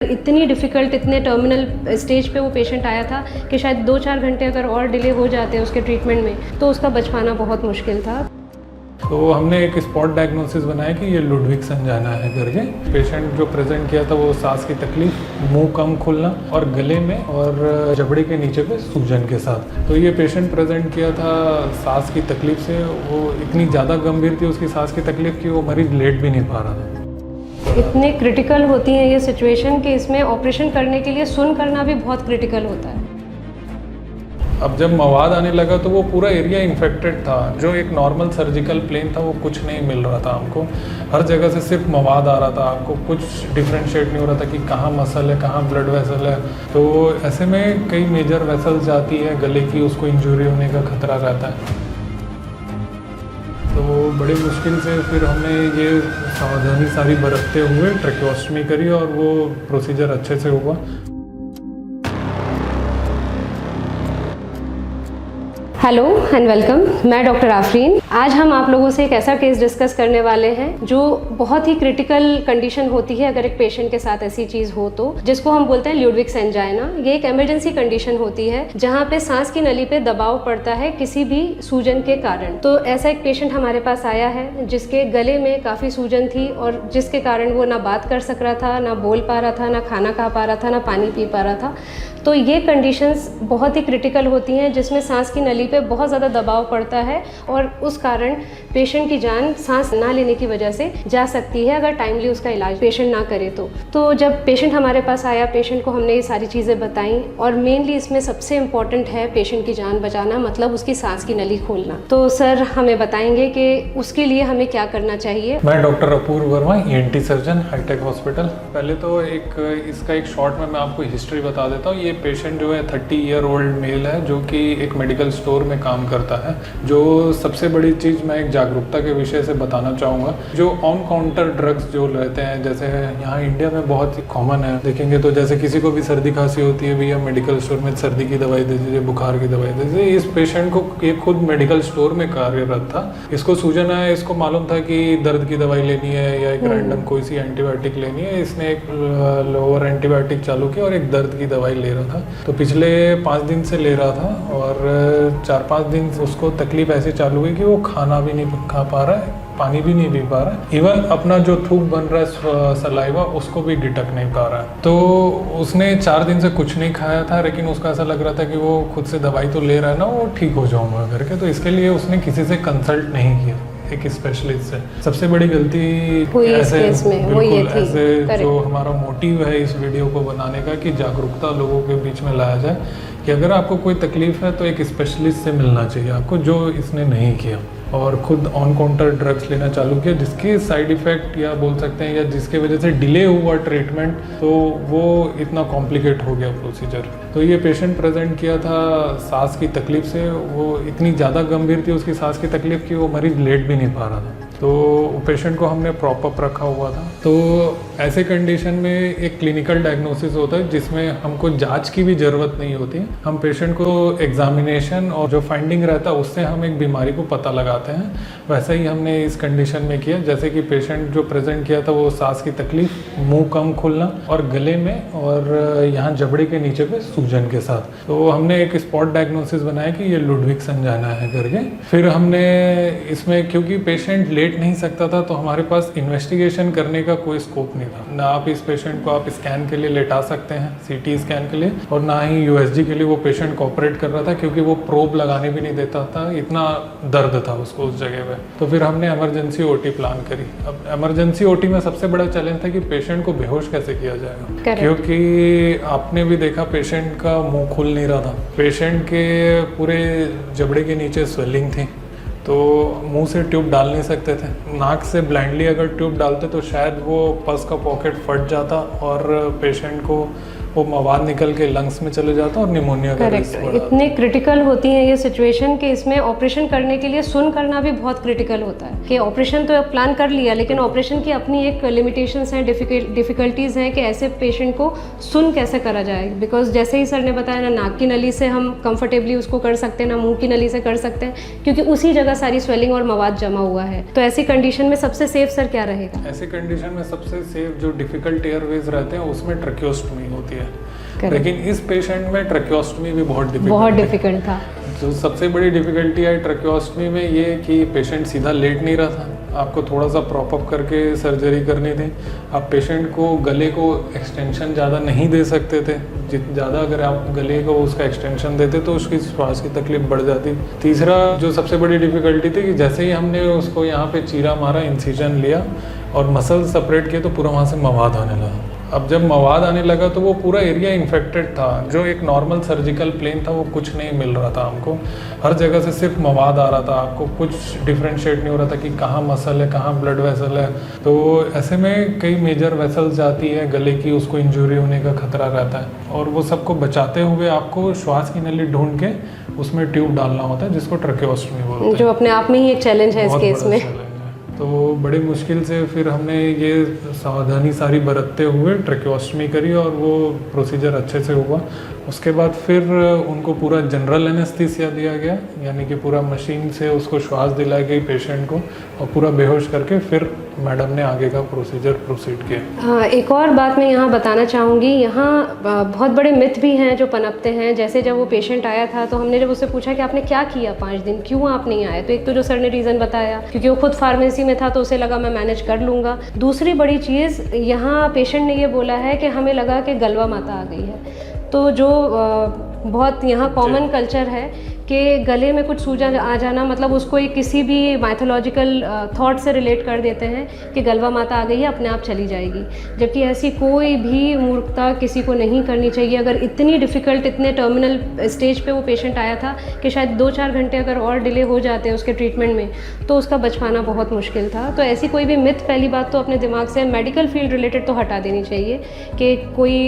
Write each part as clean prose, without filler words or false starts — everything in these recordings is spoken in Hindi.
इतनी डिफ़िकल्ट, इतने टर्मिनल स्टेज पे वो पेशेंट आया था कि शायद 2-4 घंटे अगर और डिले हो जाते उसके ट्रीटमेंट में तो उसका बच पाना बहुत मुश्किल था। तो हमने एक स्पॉट डायग्नोसिस बनाया कि ये लुडविग्स एंजाइना है करके। पेशेंट जो प्रेजेंट किया था वो सांस की तकलीफ, मुंह कम खुलना और गले में और जबड़े के नीचे पे सूजन के साथ। तो ये पेशेंट प्रेजेंट किया था सांस की तकलीफ से। वो इतनी ज़्यादा गंभीर थी उसकी सांस की तकलीफ कि वो मरीज लेट भी नहीं पा रहा था। इतने क्रिटिकल होती है ये सिचुएशन कि इसमें ऑपरेशन करने के लिए सुन करना भी बहुत क्रिटिकल होता है। अब जब मवाद आने लगा तो वो पूरा एरिया इन्फेक्टेड था। जो एक नॉर्मल सर्जिकल प्लेन था वो कुछ नहीं मिल रहा था हमको। हर जगह से सिर्फ मवाद आ रहा था, आपको कुछ डिफ्रेंशिएट नहीं हो रहा था कि कहाँ मसल है, कहाँ ब्लड वेसल है। तो ऐसे में कई मेजर वेसल्स जाती है गले की, उसको इंजरी होने का खतरा रहता है। तो बड़ी मुश्किल से फिर हमने ये सावधानी सारी बरतते हुए ट्रैकियोस्टमी करी और वो प्रोसीजर अच्छे से हुआ। हेलो एंड वेलकम, मैं डॉक्टर आफरीन। आज हम आप लोगों से एक ऐसा केस डिस्कस करने वाले हैं जो बहुत ही क्रिटिकल कंडीशन होती है अगर एक पेशेंट के साथ ऐसी चीज़ हो तो, जिसको हम बोलते हैं लुडविग्स एंजाइना। ये एक इमरजेंसी कंडीशन होती है जहाँ पे सांस की नली पे दबाव पड़ता है किसी भी सूजन के कारण। तो ऐसा एक पेशेंट हमारे पास आया है जिसके गले में काफ़ी सूजन थी और जिसके कारण वो ना बात कर सक रहा था, ना बोल पा रहा था, ना खाना खा पा रहा था, ना पानी पी पा रहा था। तो ये कंडीशंस बहुत ही क्रिटिकल होती हैं जिसमें सांस की नली पे बहुत ज़्यादा दबाव पड़ता है और उस कारण पेशेंट की जान सांस ना लेने की वजह से जा सकती है अगर टाइमली उसका इलाज पेशेंट ना करे तो जब पेशेंट हमारे पास आया, पेशेंट को हमने ये सारी चीज़ें बताई और मेनली इसमें सबसे इम्पॉर्टेंट है पेशेंट की जान बचाना, मतलब उसकी सांस की नली खोलना। तो सर हमें बताएंगे कि उसके लिए हमें क्या करना चाहिए। मैं doctor Apurva Verma, ENT surgeon, hitech hospital. पहले तो इसका एक शॉर्ट में मैं आपको हिस्ट्री बता देता हूँ। ये पेशेंट जो है 30 ईयर ओल्ड मेल है जो कि एक मेडिकल स्टोर में काम करता है। जो सबसे बड़ी चीज़ मैं एक जागरूकता के विषय से बताना चाहूँगा, जो ऑन काउंटर ड्रग्स जो रहते हैं, जैसे यहाँ इंडिया में बहुत ही कॉमन है, देखेंगे तो जैसे किसी को भी सर्दी खांसी होती है, भैया मेडिकल स्टोर में सर्दी की दवाई दे दीजिए, बुखार की दवाई दे दीजिए। इस पेशेंट को ये खुद मेडिकल स्टोर में कार्यरत था। इसको सूजन है, इसको मालूम था कि दर्द की दवाई लेनी है या एक रैंडम कोई सी एंटीबायोटिक लेनी है। इसने एक लोअर एंटीबायोटिक चालू किया और एक दर्द की दवाई ले रहा था। तो पिछले 5 दिन से ले रहा था और 4-5 दिन उसको तकलीफ ऐसे चालू हुई कि वो खाना भी नहीं खा पा रहा है, पानी भी नहीं पी पा रहा है, इवन अपना जो थूक बन रहा है सलाइवा उसको भी डिटक नहीं पा रहा है। तो उसने 4 दिन से कुछ नहीं खाया था, लेकिन उसका ऐसा लग रहा था कि वो खुद से दवाई तो ले रहा है ना, वो ठीक हो जाऊंगा करके। तो इसके लिए उसने किसी से कंसल्ट नहीं किया, एक स्पेशलिस्ट से। सबसे बड़ी गलती ऐसे जो हमारा मोटिव है इस वीडियो को बनाने का कि जागरूकता लोगों के बीच में लाया जाए कि अगर आपको कोई तकलीफ है तो एक स्पेशलिस्ट से मिलना चाहिए आपको, जो इसने नहीं किया और खुद ऑन काउंटर ड्रग्स लेना चालू किया, जिसके साइड इफ़ेक्ट या बोल सकते हैं या जिसके वजह से डिले हुआ ट्रीटमेंट, तो वो इतना कॉम्प्लिकेट हो गया प्रोसीजर। तो ये पेशेंट प्रेजेंट किया था सांस की तकलीफ से। वो इतनी ज़्यादा गंभीर थी उसकी सांस की तकलीफ कि वो मरीज लेट भी नहीं पा रहा था। तो पेशेंट को हमने प्रॉपर रखा हुआ था। तो ऐसे कंडीशन में एक क्लिनिकल डायग्नोसिस होता है जिसमें हमको जांच की भी ज़रूरत नहीं होती। हम पेशेंट को एग्जामिनेशन और जो फाइंडिंग रहता है उससे हम एक बीमारी को पता लगाते हैं। वैसा ही हमने इस कंडीशन में किया। जैसे कि पेशेंट जो प्रेजेंट किया था वो सांस की तकलीफ, मुंह कम खुलना और गले में और यहाँ जबड़े के नीचे पे सूजन के साथ। तो हमने एक स्पॉट डायग्नोसिस बनाया कि ये लुडविग्स एंजाइना है करके। फिर हमने इसमें, क्योंकि पेशेंट लेट नहीं सकता था, तो हमारे पास इन्वेस्टिगेशन करने का कोई स्कोप नहीं था। ना आप इस पेशेंट को आप स्कैन के लिए लेटा सकते हैं, CT स्कैन के लिए, और ना ही USG के लिए वो पेशेंट कोऑपरेट कर रहा था, क्योंकि वो प्रोब लगाने भी नहीं देता था, इतना दर्द था उसको उस जगह पे। तो फिर हमने इमरजेंसी OT प्लान करी। अब इमरजेंसी OT में सबसे बड़ा चैलेंज था कि पेशेंट को बेहोश कैसे किया जाएगा, क्योंकि आपने भी देखा पेशेंट का मुंह खुल नहीं रहा था, पेशेंट के पूरे जबड़े के नीचे स्वेलिंग थी, तो मुंह से ट्यूब डाल नहीं सकते थे। नाक से ब्लाइंडली अगर ट्यूब डालते तो शायद वो पस का पॉकेट फट जाता और पेशेंट को वो मवाद निकल के लंग्स में चले जाता है और निमोनिया का रिस्क करेक्ट। बढ़ा। इतने क्रिटिकल होती हैं ये सिचुएशन कि इसमें ऑपरेशन करने के लिए सुन करना भी बहुत क्रिटिकल होता है कि ऑपरेशन तो प्लान कर लिया, लेकिन ऑपरेशन की अपनी एक लिमिटेशंस हैं, डिफ़िकल्टीज़ हैं कि ऐसे पेशेंट को सुन कैसे करा जाए। बिकॉज जैसे ही सर ने बताया ना, नाक की नली से हम कंफर्टेबली उसको कर सकते हैं, ना मुंह की नली से कर सकते हैं, क्योंकि उसी जगह सारी स्वेलिंग और मवाद जमा हुआ है। तो ऐसी कंडीशन में सबसे सेफ सर क्या रहेगा? ऐसी कंडीशन में सबसे सेफ जो डिफिकल्ट एयरवेज रहते हैं उसमें ट्रैकियोस्टमी होती है। Correct. लेकिन इस पेशेंट में ट्रैकियोस्टमी भी बहुत डिफिकल्ट था। जो सबसे बड़ी डिफिकल्टी आई ट्रैकियोस्टमी में ये कि पेशेंट सीधा लेट नहीं रहा था, आपको थोड़ा सा प्रॉप अप करके सर्जरी करनी थी। आप पेशेंट को गले को एक्सटेंशन ज़्यादा नहीं दे सकते थे, ज़्यादा अगर आप गले को उसका एक्सटेंशन देते तो उसकी श्वास की तकलीफ बढ़ जाती। तीसरा जो सबसे बड़ी डिफिकल्टी थी कि जैसे ही हमने उसको यहाँ पे चीरा मारा, इंसिजन लिया और मसल सेपरेट किए तो पूरा वहाँ से मवाद आने लगा। अब जब मवाद आने लगा तो वो पूरा एरिया इन्फेक्टेड था। जो एक नॉर्मल सर्जिकल प्लेन था वो कुछ नहीं मिल रहा था हमको, हर जगह से सिर्फ मवाद आ रहा था। आपको कुछ डिफ्रेंशिएट नहीं हो रहा था कि कहाँ मसल है, कहाँ ब्लड वेसल है। तो ऐसे में कई मेजर वेसल्स जाती है गले की, उसको इंजरी होने का खतरा रहता है। और वो सबको बचाते हुए आपको श्वास की नली ढूंढ के उसमें ट्यूब डालना होता है, जिसको ट्रैकियोस्टमी बोलते हैं, जो अपने आप में ही एक चैलेंज है इस केस में। तो बड़ी मुश्किल से फिर हमने ये सावधानी सारी बरतते हुए ट्रैकियोस्टमी करी और वो प्रोसीजर अच्छे से हुआ। उसके बाद फिर उनको पूरा जनरल एनेस्थीसिया दिया गया, यानी कि पूरा मशीन से उसको श्वास दिलाई गई पेशेंट को और पूरा बेहोश करके फिर मैडम ने आगे का प्रोसीजर प्रोसीड किया। हाँ, एक और बात मैं यहाँ बताना चाहूँगी। यहाँ बहुत बड़े मिथ भी हैं जो पनपते हैं। जैसे जब वो पेशेंट आया था तो हमने जब उससे पूछा कि आपने क्या किया 5 दिन, क्यों आप नहीं आए, तो एक तो जो सर ने रीज़न बताया क्योंकि वो खुद फार्मेसी में था तो उसे लगा मैं मैनेज कर लूँगा। दूसरी बड़ी चीज़ यहाँ पेशेंट ने ये बोला है कि हमें लगा कि गलवा माता आ गई है। तो जो बहुत यहाँ कॉमन कल्चर है कि गले में कुछ सूजन आ जाना मतलब उसको एक किसी भी माइथोलॉजिकल थॉट से रिलेट कर देते हैं कि गलवा माता आ गई है, अपने आप चली जाएगी। जबकि ऐसी कोई भी मूर्खता किसी को नहीं करनी चाहिए। अगर इतनी डिफ़िकल्ट, इतने टर्मिनल स्टेज पे वो पेशेंट आया था कि शायद 2-4 घंटे अगर और डिले हो जाते उसके ट्रीटमेंट में तो उसका बच पाना बहुत मुश्किल था। तो ऐसी कोई भी मिथ पहली बात तो अपने दिमाग से मेडिकल फील्ड रिलेटेड तो हटा देनी चाहिए कि कोई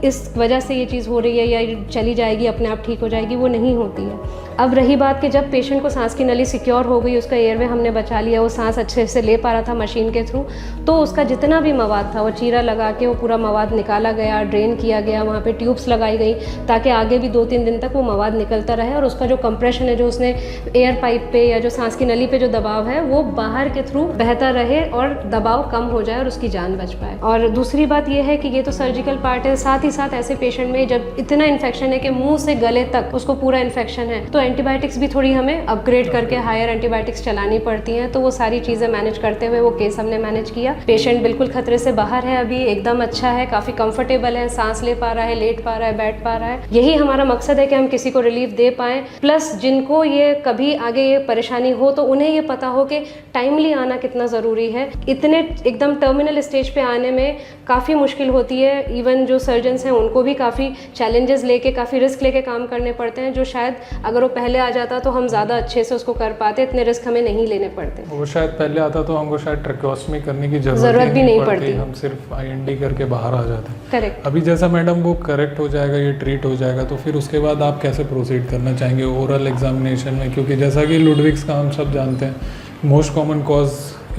इस वजह से ये चीज़ हो रही है या चली जाएगी, अपने आप ठीक हो जाएगी, वो नहीं होती है। अब रही बात कि जब पेशेंट को सांस की नली सिक्योर हो गई, उसका एयरवे हमने बचा लिया, वो सांस अच्छे से ले पा रहा था मशीन के थ्रू, तो उसका जितना भी मवाद था वो चीरा लगा के वो पूरा मवाद निकाला गया, ड्रेन किया गया, वहाँ पे ट्यूब्स लगाई गई ताकि आगे भी 2-3 दिन तक वो मवाद निकलता रहे और उसका जो कंप्रेशन है, जो उसने एयर पाइप पे या जो सांस की नली पे जो दबाव है वो बाहर के थ्रू बहता रहे और दबाव कम हो जाए और उसकी जान बच पाए। और दूसरी बात ये है कि ये तो सर्जिकल पार्ट है, साथ ही साथ ऐसे पेशेंट में जब इतना इन्फेक्शन है कि मुँह से गले तक उसको पूरा इन्फेक्शन है तो एंटीबायोटिक्स भी थोड़ी हमें अपग्रेड करके हायर एंटीबायोटिक्स चलानी पड़ती हैं। तो वो सारी चीज़ें मैनेज करते हुए वो केस हमने मैनेज किया। पेशेंट बिल्कुल खतरे से बाहर है, अभी एकदम अच्छा है, काफ़ी कंफर्टेबल है, सांस ले पा रहा है, लेट पा रहा है, बैठ पा रहा है। यही हमारा मकसद है कि हम किसी को रिलीफ दे पाएँ, प्लस जिनको ये कभी आगे ये परेशानी हो तो उन्हें ये पता हो कि टाइमली आना कितना ज़रूरी है। इतने एकदम टर्मिनल स्टेज पे आने में काफ़ी मुश्किल होती है। इवन जो सर्जन्स हैं उनको भी काफ़ी चैलेंजेस लेके, काफ़ी रिस्क लेके काम करने पड़ते हैं, जो शायद अगर वो पहले आ जाता तो हम ज़्यादा अच्छे से उसको कर पाते, इतने रिस्क हमें नहीं लेने पड़ते। वो शायद पहले आता तो हमको शायद ट्रैकियोस्टमी करने की जरूरत भी नहीं पड़ती, हम सिर्फ IND करके बाहर आ जाते। करेक्ट। अभी जैसा मैडम वो करेक्ट हो जाएगा, ये ट्रीट हो जाएगा, तो फिर उसके बाद आप कैसे प्रोसीड करना चाहेंगे ओरल एग्जामिनेशन में? क्योंकि जैसा कि लुडविग्स का हम सब जानते हैं, मोस्ट कॉमन कॉज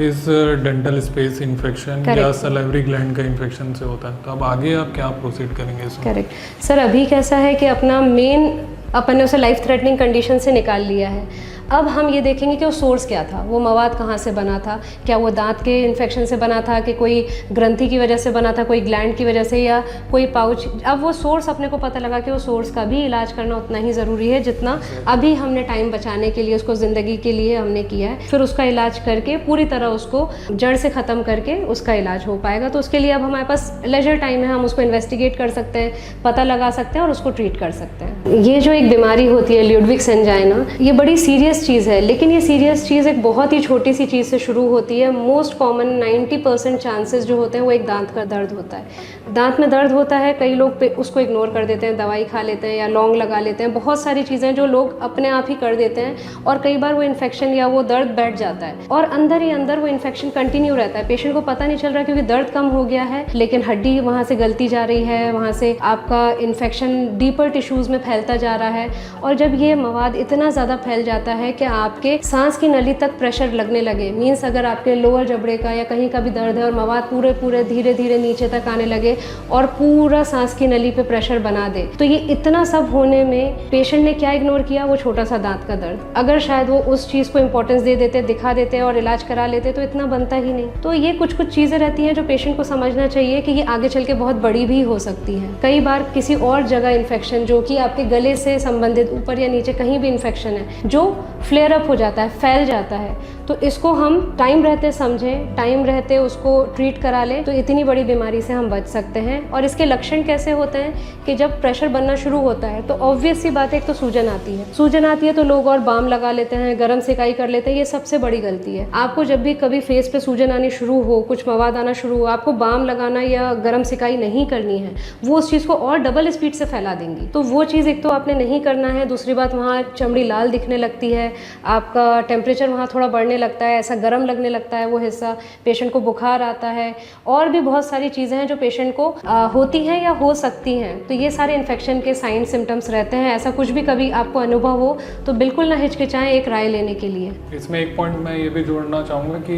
इस डेंटल स्पेस इन्फेक्शन या सलाइवरी ग्लैंड का इन्फेक्शन से होता है। तो अब आगे आप क्या प्रोसीड करेंगे इसमें? करेक्ट सर, अभी कैसा है कि अपना मेन अपन ने उसे लाइफ थ्रेटनिंग कंडीशन से निकाल लिया है। अब हम ये देखेंगे कि वो सोर्स क्या था, वो मवाद कहाँ से बना था, क्या वो दांत के इन्फेक्शन से बना था कि कोई ग्रंथि की वजह से बना था, कोई ग्लैंड की वजह से या कोई पाउच। अब वो सोर्स अपने को पता लगा कि वो सोर्स का भी इलाज करना उतना ही ज़रूरी है जितना अभी हमने टाइम बचाने के लिए उसको ज़िंदगी के लिए हमने किया है। फिर उसका इलाज करके पूरी तरह उसको जड़ से ख़त्म करके उसका इलाज हो पाएगा। तो उसके लिए अब हमारे पास लेजर टाइम है, हम उसको इन्वेस्टिगेट कर सकते हैं, पता लगा सकते हैं और उसको ट्रीट कर सकते हैं। ये जो एक बीमारी होती है ल्यूडविग्स एंजाइना, ये बड़ी सीरियस चीज़ है, लेकिन ये सीरियस चीज़ एक बहुत ही छोटी सी चीज़ से शुरू होती है। मोस्ट कॉमन 90% चांसेस जो होते हैं वो एक दांत का दर्द होता है। दांत में दर्द होता है, कई लोग उसको इग्नोर कर देते हैं, दवाई खा लेते हैं या लौंग लगा लेते हैं, बहुत सारी चीज़ें जो लोग अपने आप ही कर देते हैं और कई बार वो इन्फेक्शन या वो दर्द बैठ जाता है और अंदर ही अंदर वो इन्फेक्शन कंटिन्यू रहता है। पेशेंट को पता नहीं चल रहा क्योंकि दर्द कम हो गया है लेकिन हड्डी वहाँ से गलती जा रही है, वहाँ से आपका इन्फेक्शन डीपर टिश्यूज़ में फैलता जा रहा है और जब ये मवाद इतना ज़्यादा फैल जाता है कि आपके सांस की नली तक प्रेशर लगने लगे, मीन्स अगर आपके लोअर जबड़े का या कहीं का भी दर्द है और मवाद पूरे धीरे धीरे नीचे तक आने लगे और पूरा सांस की नली पे प्रेशर बना दे, तो ये इतना सब होने में पेशेंट ने क्या इग्नोर किया, वो छोटा सा दांत का दर्द। अगर शायद वो उस चीज़ को इंपॉर्टेंस दे देते, दिखा देते और इलाज करा लेते तो इतना बनता ही नहीं। तो ये कुछ चीज़ें रहती हैं जो पेशेंट को समझना चाहिए कि ये आगे चल के बहुत बड़ी भी हो सकती है। कई बार किसी और जगह इन्फेक्शन जो कि आपके गले से संबंधित ऊपर या नीचे कहीं भी इन्फेक्शन है जो फ्लेयर अप हो जाता है, फैल जाता है, तो इसको हम टाइम रहते समझें, टाइम रहते उसको ट्रीट करा लें तो इतनी बड़ी बीमारी से हम बच सकते हैं। और इसके लक्षण कैसे होते हैं कि जब प्रेशर बनना शुरू होता है तो ऑब्वियस सी बात है, एक तो सूजन आती है तो लोग और बाम लगा लेते हैं, गर्म सिकाई कर लेते हैं, ये सबसे बड़ी गलती है। आपको जब भी कभी फेस पे सूजन आनी शुरू हो, कुछ मवाद आना शुरू हो, आपको बाम लगाना या गर्म सिकाई नहीं करनी है, वो उस चीज़ को और डबल स्पीड से फैला देंगी। तो वो चीज़ एक तो आपने नहीं करना है। दूसरी बात, वहाँ चमड़ी लाल दिखने लगती है, आपका टेम्परेचर वहाँ थोड़ा बढ़ने लगता है, ऐसा गर्म लगने लगता है वो हिस्सा, पेशेंट को बुखार आता है और भी बहुत सारी चीज़ें हैं जो पेशेंट को होती हैं या हो सकती हैं। तो ये सारे इन्फेक्शन के साइन सिम्टम्स रहते हैं। ऐसा कुछ भी कभी आपको अनुभव हो तो बिल्कुल ना हिचकिचाएं एक राय लेने के लिए। इसमें एक पॉइंट मैं ये भी जोड़ना चाहूँगा कि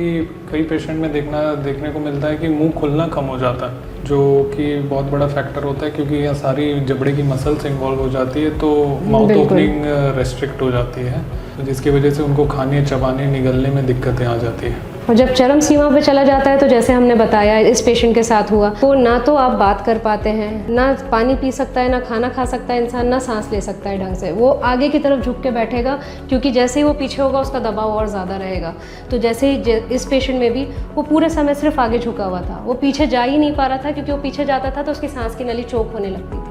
कई पेशेंट में देखने को मिलता है कि मुंह खुलना कम हो जाता है, जो कि बहुत बड़ा फैक्टर होता है क्योंकि यह सारी जबड़े की मसल्स इन्वॉल्व हो जाती है तो माउथ ओपनिंग रेस्ट्रिक्ट हो जाती है, तो जिसकी वजह से उनको खाने, चबाने, निगलने में दिक्कतें आ जाती हैं। और जब चरम सीमा पे चला जाता है तो जैसे हमने बताया इस पेशेंट के साथ हुआ, तो ना तो आप बात कर पाते हैं, ना पानी पी सकता है, ना खाना खा सकता है इंसान, ना सांस ले सकता है ढंग से। वो आगे की तरफ झुक के बैठेगा क्योंकि जैसे ही वो पीछे होगा उसका दबाव और ज़्यादा रहेगा। तो जैसे ही इस पेशेंट में भी वो पूरे समय सिर्फ आगे झुका हुआ था, वो पीछे जा ही नहीं पा रहा था क्योंकि वो पीछे जाता था तो उसकी सांस की नली चोक होने लगती थी।